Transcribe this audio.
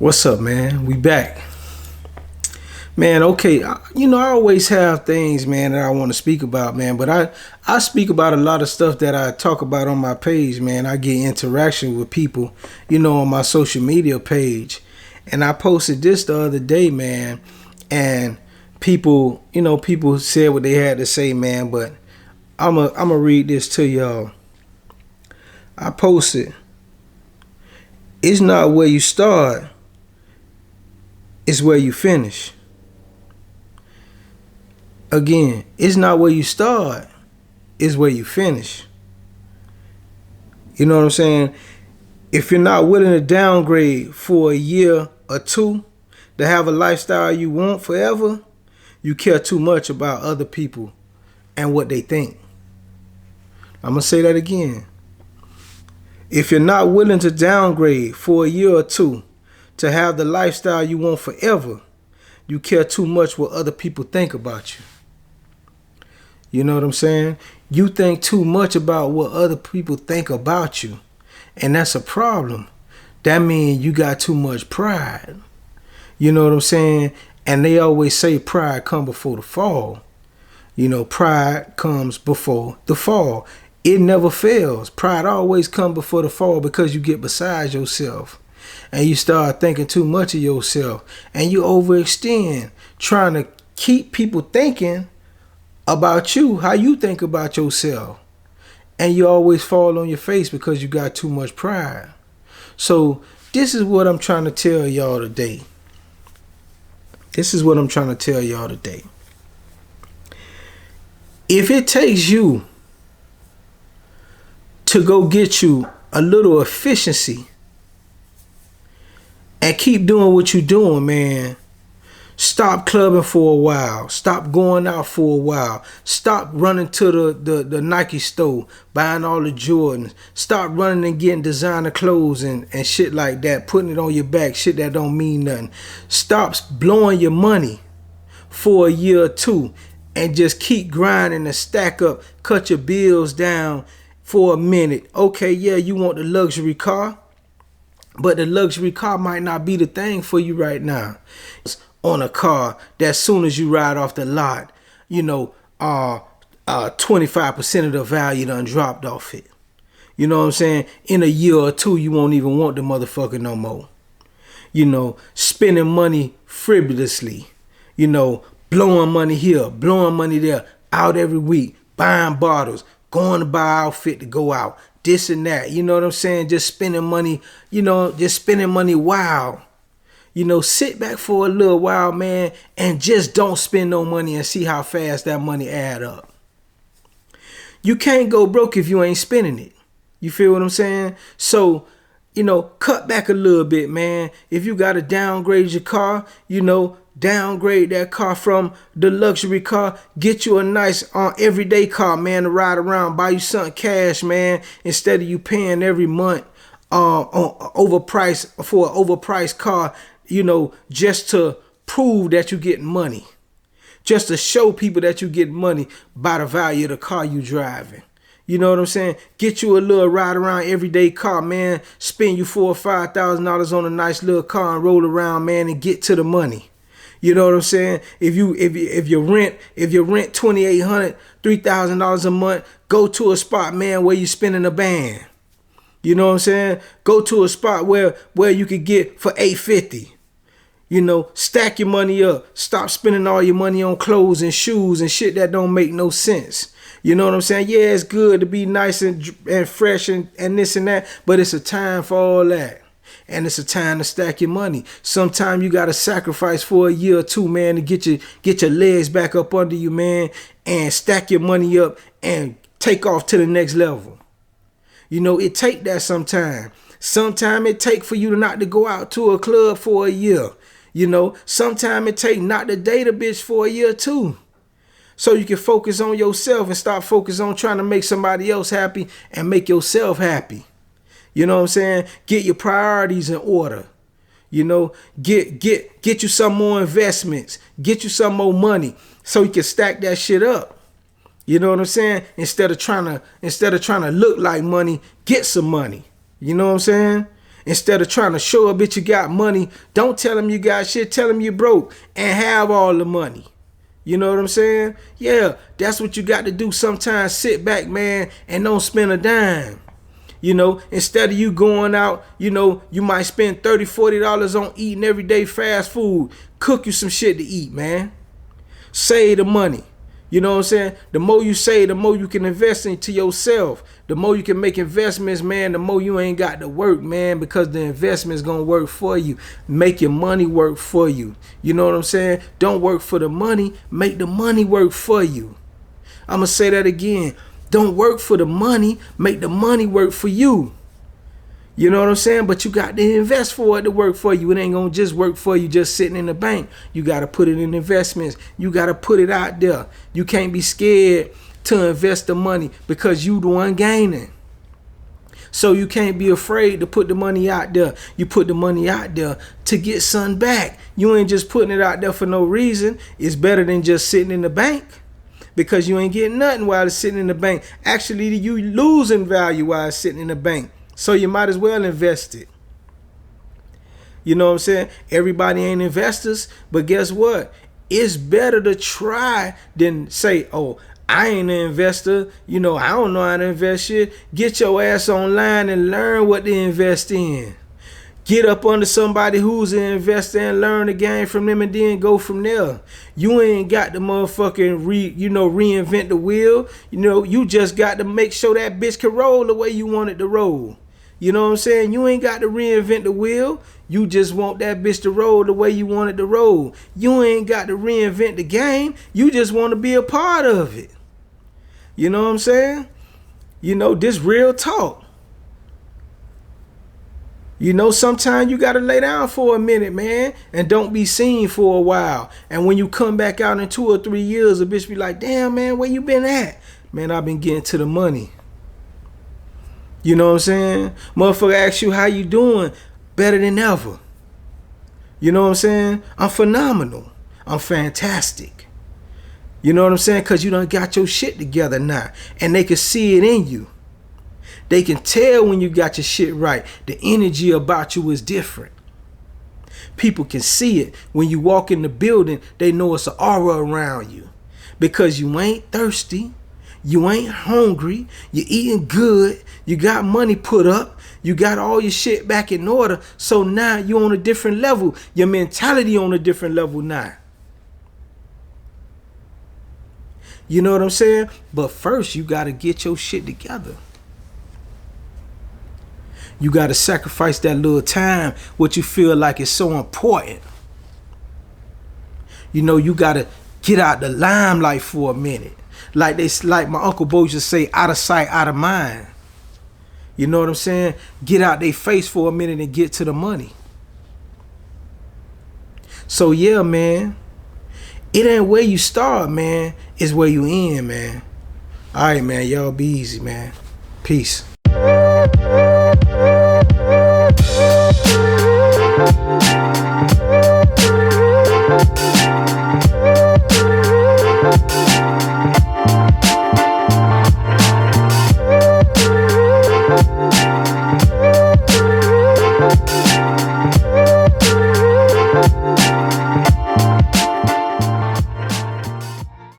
What's up, man? We back. Man, okay, I always have things, man, that I want to speak about, man, but I speak about a lot of stuff that I talk about on my page, man. I get interaction with people, on my social media page. And I posted this the other day, man, and people said what they had to say, man, but I'm a read this to y'all. I posted, it's not where you start, it's where you finish. Again, it's not where you start, it's where you finish. You know what I'm saying? If you're not willing to downgrade for a year or two to have a lifestyle you want forever, you care too much about other people and what they think. I'm going to say that again. If you're not willing to downgrade for a year or two to have the lifestyle you want forever, you care too much what other people think about you. You know what I'm saying? You think too much about what other people think about you. And that's a problem. That means you got too much pride. You know what I'm saying? And they always say pride comes before the fall. Pride comes before the fall. It never fails. Pride always comes before the fall because you get beside yourself. And you start thinking too much of yourself. And you overextend, trying to keep people thinking about you, how you think about yourself. And you always fall on your face because you got too much pride. So this is what I'm trying to tell y'all today. If it takes you to go get you a little efficiency and keep doing what you're doing, man, stop clubbing for a while. Stop going out for a while. Stop running to the Nike store, buying all the Jordans. Stop running and getting designer clothes and shit like that, putting it on your back, shit that don't mean nothing. Stop blowing your money for a year or two and just keep grinding and stack up. Cut your bills down for a minute. Okay, yeah, you want the luxury car, but the luxury car might not be the thing for you right now. On a car that as soon as you ride off the lot, 25% of the value done dropped off it. You know what I'm saying? In a year or two, you won't even want the motherfucker no more. Spending money frivolously, blowing money here, blowing money there, out every week, buying bottles, going to buy outfit to go out, this and that. You know what I'm saying? Just spending money, wild. Sit back for a little while, man, and just don't spend no money and see how fast that money add up. You can't go broke if you ain't spending it. You feel what I'm saying? So, cut back a little bit, man. If you got to downgrade your car, downgrade that car from the luxury car. Get you a nice everyday car, man, to ride around. Buy you something cash, man, instead of you paying every month on overpriced for an overpriced car. Just to prove that you're getting money. Just to show people that you're getting money by the value of the car you driving. You know what I'm saying? Get you a little ride around everyday car, man. Spend you $4,000 or $5,000 on a nice little car and roll around, man, and get to the money. You know what I'm saying? If you rent $2,800, $3,000 a month, go to a spot, man, where you spending a band. You know what I'm saying? Go to a spot where you could get for $850. Stack your money up. Stop spending all your money on clothes and shoes and shit that don't make no sense. You know what I'm saying? Yeah, it's good to be nice and fresh and this and that, but it's a time for all that. And it's a time to stack your money. Sometimes you got to sacrifice for a year or two, man, to get your legs back up under you, man, and stack your money up and take off to the next level. It take that sometime. Sometime it take for you not to go out to a club for a year. Sometime it take not to date a bitch for a year too. So you can focus on yourself and stop focusing on trying to make somebody else happy and make yourself happy. You know what I'm saying? Get your priorities in order. Get you some more investments. Get you some more money so you can stack that shit up. You know what I'm saying? Instead of trying to look like money, get some money. You know what I'm saying? Instead of trying to show a bitch you got money, don't tell them you got shit. Tell them you broke and have all the money. You know what I'm saying? Yeah, that's what you got to do sometimes. Sit back, man, and don't spend a dime. You know, instead of you going out, you know, you might spend $30, $40 on eating everyday fast food. Cook you some shit to eat, man. Save the money. You know what I'm saying? The more you save, the more you can invest into yourself. The more you can make investments, man, the more you ain't got to work, man, because the investment's going to work for you. Make your money work for you. You know what I'm saying? Don't work for the money. Make the money work for you. I'm going to say that again. Don't work for the money. Make the money work for you. You know what I'm saying? But you got to invest for it to work for you. It ain't going to just work for you just sitting in the bank. You got to put it in investments. You got to put it out there. You can't be scared to invest the money because you the one gaining. So you can't be afraid to put the money out there. You put the money out there to get something back. You ain't just putting it out there for no reason. It's better than just sitting in the bank because you ain't getting nothing while it's sitting in the bank. Actually, you losing value while it's sitting in the bank. So you might as well invest it. You know what I'm saying? Everybody ain't investors, but guess what? It's better to try than say, oh, I ain't an investor. You know, I don't know how to invest shit. Get your ass online and learn what to invest in. Get up under somebody who's an investor and learn the game from them and then go from there. You ain't got to motherfucking reinvent the wheel. You know, you just got to make sure that bitch can roll the way you want it to roll. You know what I'm saying? You ain't got to reinvent the wheel. You just want that bitch to roll the way you want it to roll. You ain't got to reinvent the game. You just want to be a part of it. You know what I'm saying? You know, this real talk. You know, sometimes you got to lay down for a minute, man, and don't be seen for a while. And when you come back out in 2 or 3 years, a bitch be like, damn, man, where you been at? Man, I've been getting to the money. You know what I'm saying? Motherfucker asks you how you doing, better than ever. You know what I'm saying? I'm phenomenal. I'm fantastic. You know what I'm saying? Because you done got your shit together now. And they can see it in you. They can tell when you got your shit right. The energy about you is different. People can see it. When you walk in the building, they know it's an aura around you. Because you ain't thirsty. You ain't hungry. You're eating good. You got money put up. You got all your shit back in order. So now you're on a different level. Your mentality on a different level now. You know what I'm saying? But first, you got to get your shit together. You got to sacrifice that little time, what you feel like is so important. You know, you got to get out the limelight for a minute. Like my Uncle Bo just say, out of sight, out of mind. You know what I'm saying? Get out their face for a minute and get to the money. So yeah, man. It ain't where you start, man. It's where you end, man. All right, man. Y'all be easy, man. Peace.